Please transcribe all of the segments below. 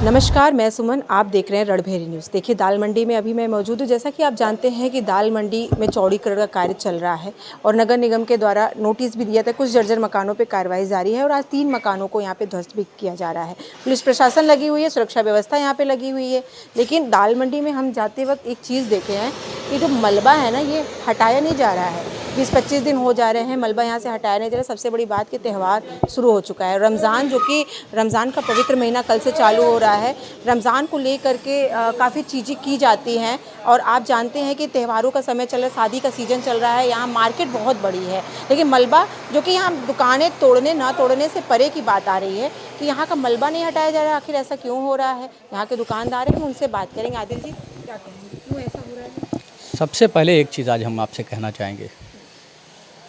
नमस्कार, मैं सुमन। आप देख रहे हैं रणभेरी न्यूज़। देखिए, दाल मंडी में अभी मैं मौजूद हूँ। जैसा कि आप जानते हैं कि दाल मंडी में चौड़ीकरण का कार्य चल रहा है और नगर निगम के द्वारा नोटिस भी दिया था। कुछ जर्जर मकानों पे कार्रवाई जारी है और आज 3 मकानों को यहाँ पे ध्वस्त भी किया जा रहा है। पुलिस प्रशासन लगी हुई है, सुरक्षा व्यवस्था यहाँ पे लगी हुई है। लेकिन दाल मंडी में हम जाते वक्त एक चीज़ देखे हैं कि जो मलबा है ना, ये हटाया नहीं जा रहा है। 20-25 दिन हो जा रहे हैं, मलबा यहाँ से हटाया नहीं जा रहा। सबसे बड़ी बात कि त्यौहार शुरू हो चुका है। रमज़ान, जो कि रमज़ान का पवित्र महीना कल से चालू हो रहा है। रमज़ान को लेकर के काफ़ी चीज़ें की जाती हैं और आप जानते हैं कि त्योहारों का समय चल रहा है, शादी का सीज़न चल रहा है। यहाँ मार्केट बहुत बड़ी है, लेकिन मलबा, जो कि यहाँ दुकानें तोड़ने ना तोड़ने से परे की बात आ रही है कि यहाँ का मलबा नहीं हटाया जा रहा है। आखिर ऐसा क्यों हो रहा है? यहाँ के दुकानदार हैं, हम उनसे बात करेंगे। आदिल जी, क्या कहेंगे, क्यों ऐसा हो रहा है? सबसे पहले एक चीज़ आज हम आपसे कहना चाहेंगे,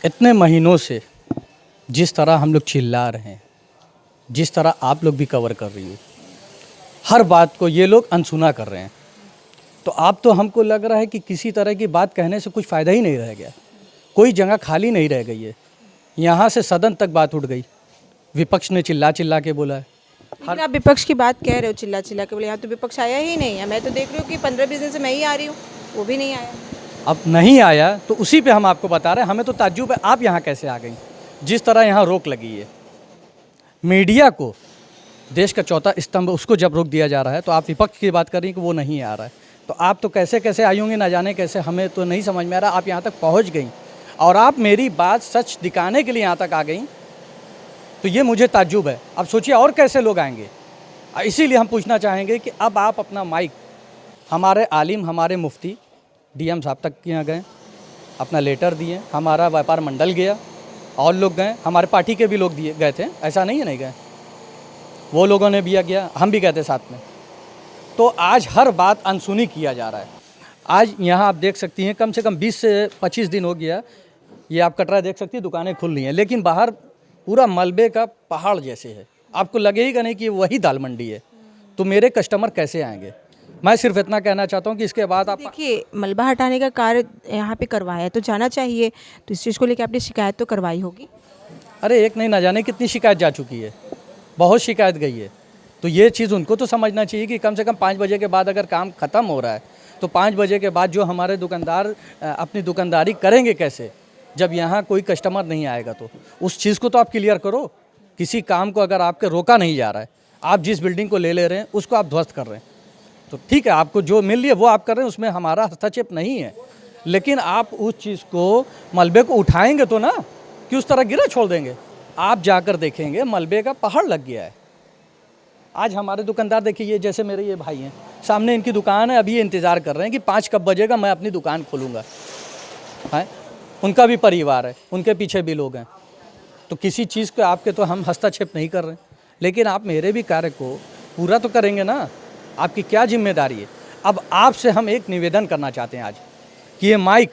इतने महीनों से जिस तरह हम लोग चिल्ला रहे हैं, जिस तरह आप लोग भी कवर कर रही हो, हर बात को ये लोग अनसुना कर रहे हैं। तो अब तो हमको लग रहा है कि किसी तरह की बात कहने से कुछ फ़ायदा ही नहीं रह गया। कोई जगह खाली नहीं रह गई है। यहाँ से सदन तक बात उठ गई, विपक्ष ने चिल्ला चिल्ला के बोला है। लेकिन आप विपक्ष की बात कह रहे हो, चिल्ला चिल्ला के बोले। यहाँ तो विपक्ष आया ही नहीं है। मैं तो देख रही हूँ कि 15-20 दिन से मैं ही आ रही हूँ, वो भी नहीं आया। अब नहीं आया तो उसी पे हम आपको बता रहे हैं। हमें तो ताज्जुब है, आप यहाँ कैसे आ गई? जिस तरह यहाँ रोक लगी है, मीडिया को, देश का चौथा स्तंभ, उसको जब रोक दिया जा रहा है, तो आप विपक्ष की बात कर रही हैं कि वो नहीं आ रहा है। तो आप तो कैसे कैसे आई होंगी, ना जाने कैसे, हमें तो नहीं समझ में आ रहा। आप यहाँ तक पहुँच गई और आप मेरी बात सच दिखाने के लिए यहाँ तक आ गई, तो ये मुझे ताज्जुब है। अब सोचिए और कैसे लोग आएंगे। इसीलिए हम पूछना चाहेंगे कि अब आप अपना माइक, हमारे आलिम, हमारे मुफ्ती डीएम साहब तक यहाँ गए, अपना लेटर दिए, हमारा व्यापार मंडल गया, और लोग गए, हमारे पार्टी के भी लोग दिए गए थे, ऐसा नहीं है नहीं गए, वो लोगों ने भी गया, हम भी गए थे साथ में। तो आज हर बात अनसुनी किया जा रहा है। आज यहाँ आप देख सकती हैं, कम से कम 20 से 25 दिन हो गया, ये आप कटरा देख सकती हैं, दुकानें खुल रही हैं, लेकिन बाहर पूरा मलबे का पहाड़ जैसे है। आपको लगेगा नहीं कि वही दाल मंडी है। तो मेरे कस्टमर कैसे आएंगे? मैं सिर्फ इतना कहना चाहता हूँ कि इसके बाद आप देखिए, मलबा हटाने का कार्य यहाँ पे करवाया है तो जाना चाहिए। तो इस चीज़ को लेकर आपने शिकायत तो करवाई होगी। अरे एक नहीं, ना जाने कितनी शिकायत जा चुकी है, बहुत शिकायत गई है। तो ये चीज़ उनको तो समझना चाहिए कि कम से कम 5 बजे के बाद अगर काम ख़त्म हो रहा है, तो 5 बजे के बाद जो हमारे दुकानदार अपनी दुकानदारी करेंगे कैसे, जब यहाँ कोई कस्टमर नहीं आएगा? तो उस चीज़ को तो आप क्लियर करो। किसी काम को अगर आपके रोका नहीं जा रहा है, आप जिस बिल्डिंग को ले रहे हैं उसको आप ध्वस्त कर रहे हैं, तो ठीक है, आपको जो मिल रही है वो आप कर रहे हैं, उसमें हमारा हस्तक्षेप नहीं है। लेकिन आप उस चीज़ को, मलबे को उठाएंगे तो ना, कि उस तरह गिरा छोड़ देंगे? आप जाकर देखेंगे मलबे का पहाड़ लग गया है। आज हमारे दुकानदार देखिए, ये जैसे मेरे ये भाई हैं, सामने इनकी दुकान है, अभी ये इंतज़ार कर रहे हैं कि 5 कब बजेगा, मैं अपनी दुकान खोलूँगा। है, उनका भी परिवार है, उनके पीछे भी लोग हैं। तो किसी चीज़ को आपके तो हम हस्तक्षेप नहीं कर रहे, लेकिन आप मेरे भी कार्य को पूरा तो करेंगे ना। आपकी क्या जिम्मेदारी है? अब आपसे हम एक निवेदन करना चाहते हैं आज, कि ये माइक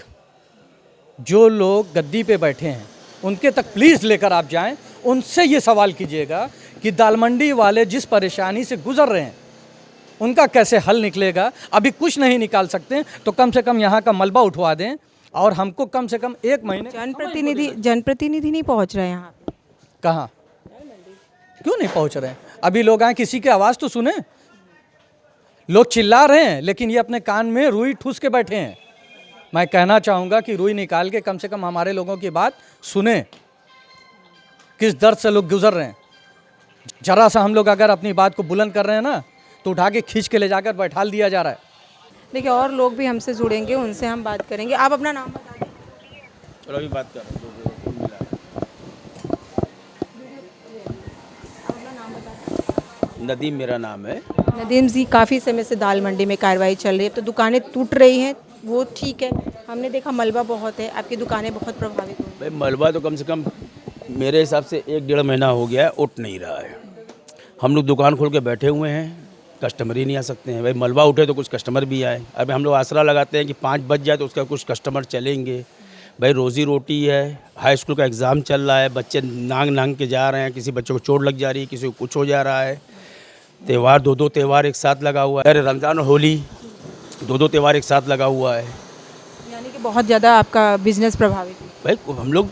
जो लोग गद्दी पे बैठे हैं उनके तक प्लीज़ लेकर आप जाएं। उनसे ये सवाल कीजिएगा कि दाल मंडी वाले जिस परेशानी से गुजर रहे हैं उनका कैसे हल निकलेगा। अभी कुछ नहीं निकाल सकते तो कम से कम यहाँ का मलबा उठवा दें, और हमको कम से कम 1 महीने। जनप्रतिनिधि नहीं पहुँच रहे हैं यहाँ पे। कहाँ? क्यों नहीं पहुँच रहे हैं? अभी लोग आए, किसी की आवाज़ तो सुने। लोग चिल्ला रहे हैं, लेकिन ये अपने कान में रुई ठूस के बैठे हैं। मैं कहना चाहूँगा कि रुई निकाल के कम से कम हमारे लोगों की बात सुने, किस दर्द से लोग गुजर रहे हैं। जरा सा हम लोग अगर अपनी बात को बुलंद कर रहे हैं ना, तो उठा के खींच के ले जाकर बैठा दिया जा रहा है। देखिए, और लोग भी हमसे जुड़ेंगे, उनसे हम बात करेंगे। आप अपना नाम बता दें। चलो अभी बात कर। नदीम मेरा नाम है। नदीम जी, काफ़ी समय से दाल मंडी में कार्रवाई चल रही है, तो दुकानें टूट रही हैं, वो ठीक है। हमने देखा मलबा बहुत है, आपकी दुकानें बहुत प्रभावित हुई। भाई मलबा तो कम से कम मेरे हिसाब से 1-1.5 महीना हो गया है, उठ नहीं रहा है। हम लोग दुकान खोल के बैठे हुए हैं, कस्टमर ही नहीं आ सकते हैं। भाई मलबा उठे तो कुछ कस्टमर भी आए। अभी हम लोग आसरा लगाते हैं कि 5 बज जाए तो उसका कुछ कस्टमर चलेंगे। भाई रोज़ी रोटी है, हाई स्कूल का एग्ज़ाम चल रहा है, बच्चे नांग के जा रहे हैं, किसी बच्चों को चोट लग जा रही है, किसी को कुछ हो जा रहा है। त्यौहार 2-2 त्यौहार एक साथ लगा हुआ है। अरे रमज़ान और होली 2-2 त्यौहार एक साथ लगा हुआ है। यानी कि बहुत ज़्यादा आपका बिजनेस प्रभावित है। भाई हम लोग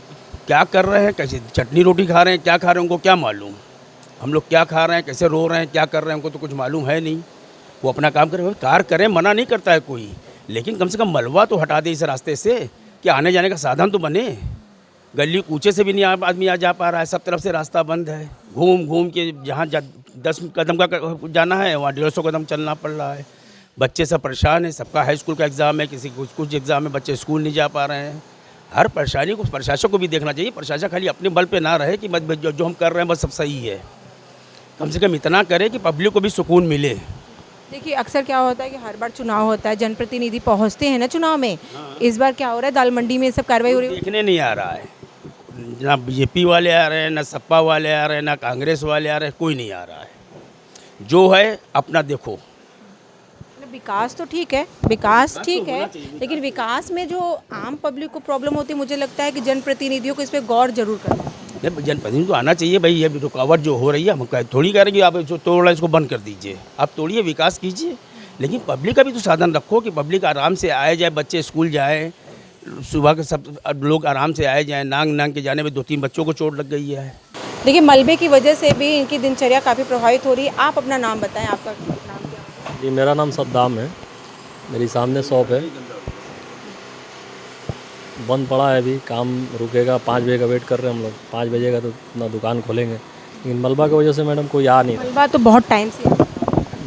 क्या कर रहे हैं, कैसे चटनी रोटी खा रहे हैं, क्या खा रहे हैं, उनको क्या मालूम। हम लोग क्या खा रहे हैं, कैसे रो रहे हैं, क्या कर रहे हैं, उनको तो कुछ मालूम है नहीं। वो अपना काम करें, कार करें, मना नहीं करता है कोई, लेकिन कम से कम मलबा तो हटा दे इस रास्ते से कि आने जाने का साधन तो बने। गली कूचे से भी नहीं आदमी आ जा पा रहा है, सब तरफ से रास्ता बंद है। घूम घूम के जहाँ 10 कदम का जाना है वहाँ 150 कदम चलना पड़ रहा है। बच्चे सब परेशान हैं, सबका हाई स्कूल का एग्ज़ाम है, किसी कुछ एग्ज़ाम में बच्चे स्कूल नहीं जा पा रहे हैं। हर परेशानी को प्रशासन को भी देखना चाहिए। प्रशासन खाली अपने बल पे ना रहे कि बस जो हम कर रहे हैं बस सब सही है। कम से कम इतना करे कि पब्लिक को भी सुकून मिले। देखिए अक्सर क्या होता है कि हर बार चुनाव होता है, जनप्रतिनिधि पहुंचते हैं ना चुनाव में। इस बार क्या हो रहा है, दाल मंडी में ये सब कार्रवाई हो रही है? देखने नहीं आ रहा है, ना बीजेपी वाले आ रहे हैं, ना सपा वाले आ रहे हैं, ना कांग्रेस वाले आ रहे हैं, कोई नहीं आ रहा है। जो है अपना देखो। मतलब विकास तो ठीक है, विकास ठीक है, लेकिन विकास में जो आम पब्लिक को प्रॉब्लम होती है, मुझे लगता है कि जनप्रतिनिधियों को इस पर गौर जरूर करना है। नहीं, जनप्रतिनिधि तो आना चाहिए भाई। ये रुकावट जो हो रही है, हम थोड़ी कह रहे कि आप जो तोड़ रहे हैं इसको बंद कर दीजिए। आप तोड़िए, विकास कीजिए, लेकिन पब्लिक का भी तो साधन रखो कि पब्लिक आराम से आए जाए, बच्चे स्कूल जाए, सुबह के सब लोग आराम से आए जाएँ। नांग के जाने में 2-3 बच्चों को चोट लग गई है। देखिए मलबे की वजह से भी इनकी दिनचर्या काफ़ी प्रभावित हो रही है। आप अपना नाम बताएं, आपका नाम क्या है? जी, मेरा नाम सद्दाम है। मेरी सामने शॉप है, बंद पड़ा है, अभी काम रुकेगा। 5 बजे का वेट कर रहे हैं हम लोग। 5 बजेगा तो अपना दुकान खोलेंगे, लेकिन मलबा की वजह से मैडम कोई आ नहीं रहा। मलबा तो बहुत टाइम से है।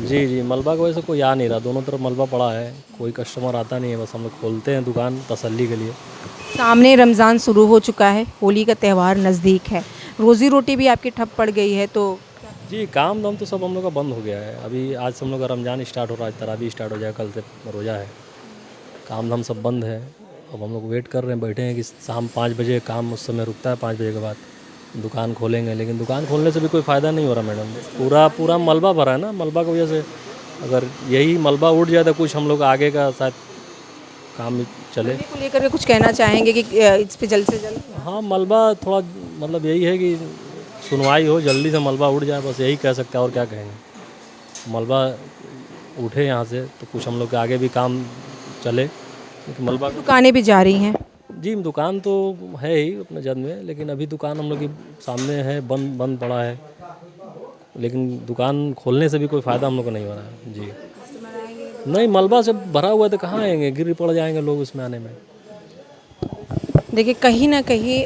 जी, मलबा की वजह से कोई आ नहीं रहा। दोनों तरफ मलबा पड़ा है, कोई कस्टमर आता नहीं है। बस हम लोग खोलते हैं दुकान तसल्ली के लिए। सामने रमज़ान शुरू हो चुका है, होली का त्यौहार नज़दीक है, रोज़ी रोटी भी आपकी ठप पड़ गई है, तो जी, काम धाम तो सब हम लोग का बंद हो गया है। अभी आज से हम लोग का रमज़ान स्टार्ट हो रहा है, तरावी स्टार्ट हो जाएगा, कल से रोज़ा है। काम धाम सब बंद है। अब हम लोग वेट कर रहे हैं, बैठे हैं कि शाम 5 बजे काम उस समय रुकता है। 5 बजे के बाद दुकान खोलेंगे, लेकिन दुकान खोलने से भी कोई फ़ायदा नहीं हो रहा मैडम। पूरा मलबा भरा है ना। मलबा की वजह से अगर यही मलबा उठ जाए तो कुछ हम लोग आगे का शायद काम चले। को लेकर के कुछ कहना चाहेंगे कि इस पे जल्द से जल्द? हाँ, मलबा थोड़ा मतलब यही है कि सुनवाई हो, जल्दी से मलबा उठ जाए, बस यही कह सकते हैं, और क्या कहेंगे। मलबा उठे यहाँ से तो कुछ हम लोग के आगे भी काम चले, क्योंकि मलबा दुकानें भी जा रही हैं। जी, दुकान तो है ही अपने जद में, लेकिन अभी दुकान हम लोग के सामने है, बंद पड़ा है। लेकिन दुकान खोलने से भी कोई फ़ायदा हम लोग को नहीं हो रहा है। जी नहीं, मलबा से भरा हुआ है तो कहाँ आएंगे, गिर पड़ जाएंगे लोग उसमें आने में। देखिए कहीं ना कहीं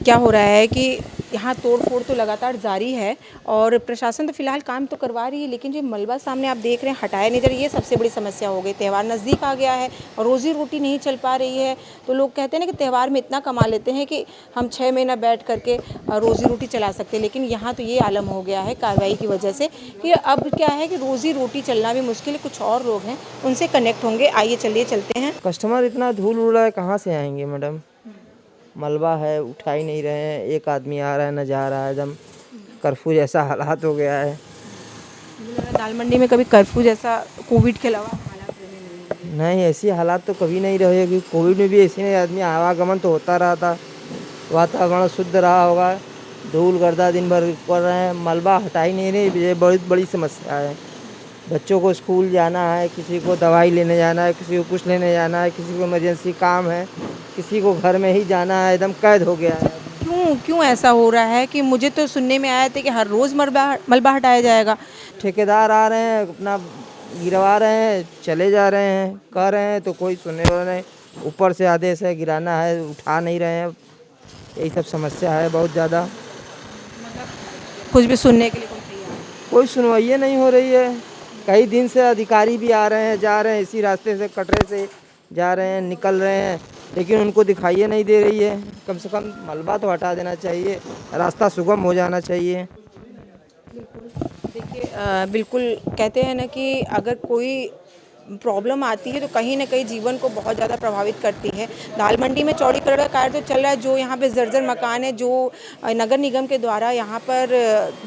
क्या हो रहा है कि यहाँ तोड़ फोड़ तो लगातार जारी है और प्रशासन तो फिलहाल काम तो करवा रही है, लेकिन जो मलबा सामने आप देख रहे हैं हटाया नहीं जा रहा, ये सबसे बड़ी समस्या हो गई। त्यौहार नज़दीक आ गया है और रोज़ी रोटी नहीं चल पा रही है, तो लोग कहते हैं ना कि त्यौहार में इतना कमा लेते हैं कि हम 6 महीना बैठ करके रोज़ी रोटी चला सकते हैं, लेकिन यहाँ तो ये आलम हो गया है कार्रवाई की वजह से कि अब क्या है कि रोज़ी रोटी चलना भी मुश्किल है। कुछ और लोग हैं, उनसे कनेक्ट होंगे, आइए चलिए चलते हैं। कस्टमर इतना धूल उड़ रहा है, कहाँ से आएंगे मैडम। मलबा है, उठा ही नहीं रहे हैं। एक आदमी आ रहा है न जा रहा है, एकदम कर्फ्यू जैसा हालात हो गया है। दाल मंडी में कभी कर्फ्यू जैसा कोविड के अलावा हालात रहे नहीं, ऐसी हालात तो कभी नहीं रहे, क्योंकि कोविड में भी ऐसे नहीं, आदमी आवागमन तो होता रहा था, वातावरण शुद्ध रहा होगा। धूल गर्दा दिन भर पड़ रहे हैं, मलबा हटा ही नहीं रहे, ये बहुत बड़ी समस्या है। बच्चों को स्कूल जाना है, किसी को दवाई लेने जाना है, किसी को कुछ लेने जाना है, किसी को इमरजेंसी काम है, किसी को घर में ही जाना है, एकदम कैद हो गया है। क्यों ऐसा हो रहा है कि मुझे तो सुनने में आया था कि हर रोज़ मलबा हटाया जाएगा। ठेकेदार आ रहे हैं, अपना गिरवा रहे हैं, चले जा रहे हैं, कह रहे हैं तो कोई सुनने वाला नहीं। ऊपर से आदेश है गिराना है, उठा नहीं रहे हैं। यही सब समस्या है बहुत ज़्यादा। कुछ भी सुनने के लिए कोई सुनवाई नहीं हो रही है। कई दिन से अधिकारी भी आ रहे हैं, जा रहे हैं, इसी रास्ते से कटरे से जा रहे हैं, निकल रहे हैं, लेकिन उनको दिखाई नहीं दे रही है। कम से कम मलबा तो हटा देना चाहिए, रास्ता सुगम हो जाना चाहिए। देखिए बिल्कुल कहते हैं ना कि अगर कोई प्रॉब्लम आती है तो कहीं ना कहीं जीवन को बहुत ज़्यादा प्रभावित करती है। दाल मंडी में चौड़ीकरण का कार्य तो चल रहा है, जो यहाँ पे जर्जर मकान है, जो नगर निगम के द्वारा यहाँ पर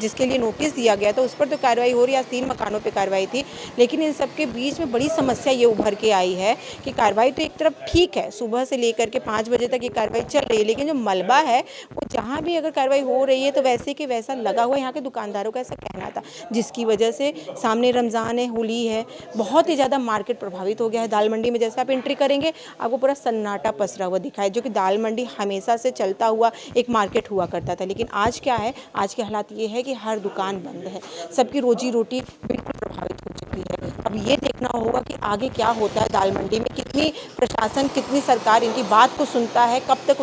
जिसके लिए नोटिस दिया गया था उस पर तो कार्रवाई हो रही है। आज 3 मकानों पे कार्रवाई थी, लेकिन इन सब के बीच में बड़ी समस्या ये उभर के आई है कि कार्रवाई तो एक तरफ ठीक है, सुबह से लेकर के 5 बजे तक ये कार्रवाई चल रही है, लेकिन जो मलबा है वो जहाँ भी अगर कार्रवाई हो रही है तो वैसे कि वैसा लगा हुआ यहाँ के दुकानदारों का ऐसा कहना था, जिसकी वजह से सामने रमज़ान है, होली है, बहुत ही ज़्यादा मार्केट प्रभावित हो गया है। दाल मंडी में जैसे आप एंट्री करेंगे आपको पूरा सन्नाटा पसरा हुआ दिखाई, जो कि दाल मंडी हमेशा से चलता हुआ एक मार्केट हुआ करता था। लेकिन आज क्या है, आज के हालात ये है कि हर दुकान बंद है, सबकी रोजी रोटी बिल्कुल प्रभावित हो चुकी है। अब ये देखना होगा कि आगे क्या होता है दाल मंडी में, कितनी प्रशासन, कितनी सरकार इनकी बात को सुनता है, कब तक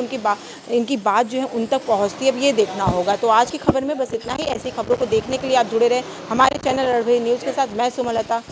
इनकी बात जो है उन तक पहुंचती है, अब ये देखना होगा। तो आज की खबर में बस इतना ही। ऐसी खबरों को देखने के लिए आप जुड़े रहें हमारे चैनल रणभेरी न्यूज़ के साथ। मैं सुमलता।